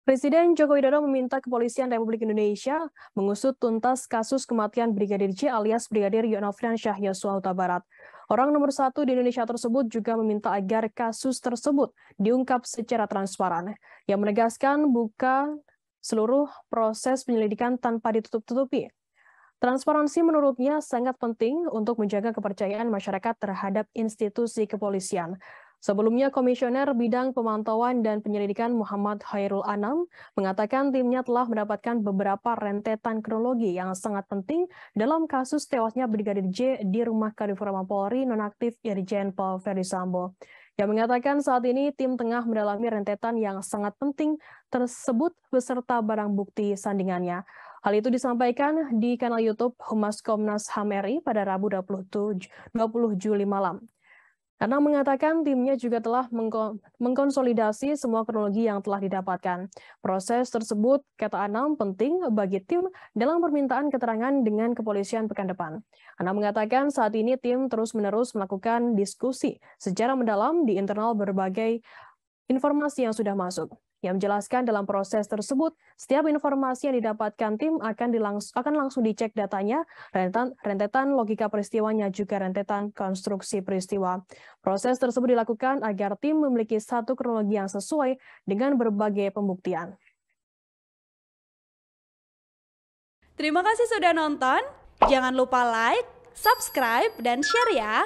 Presiden Joko Widodo meminta Kepolisian Republik Indonesia mengusut tuntas kasus kematian Brigadir J alias Brigadir Nofriansyah Yosua Huta Barat. Orang nomor 1 di Indonesia tersebut juga meminta agar kasus tersebut diungkap secara transparan, yang menegaskan buka seluruh proses penyelidikan tanpa ditutup-tutupi. Transparansi menurutnya sangat penting untuk menjaga kepercayaan masyarakat terhadap institusi kepolisian. Sebelumnya, Komisioner Bidang Pemantauan dan Penyelidikan Muhammad Khairul Anam mengatakan timnya telah mendapatkan beberapa rentetan kronologi yang sangat penting dalam kasus tewasnya Brigadir J di rumah Kadifropam Polri nonaktif Irjen Paul Ferdisambo. Yang mengatakan saat ini tim tengah mendalami rentetan yang sangat penting tersebut beserta barang bukti sandingannya. Hal itu disampaikan di kanal YouTube Humas Komnas HAM RI pada Rabu 20 Juli malam. Karena mengatakan timnya juga telah mengkonsolidasi semua kronologi yang telah didapatkan. Proses tersebut, kata Anam, penting bagi tim dalam permintaan keterangan dengan kepolisian pekan depan. Anam mengatakan saat ini tim terus-menerus melakukan diskusi secara mendalam di internal berbagai informasi yang sudah masuk. Yang menjelaskan dalam proses tersebut, setiap informasi yang didapatkan tim akan langsung dicek datanya, rentetan logika peristiwanya, juga rentetan konstruksi peristiwa. Proses tersebut dilakukan agar tim memiliki satu kronologi yang sesuai dengan berbagai pembuktian. Terima kasih sudah nonton. Jangan lupa like, subscribe, dan share ya.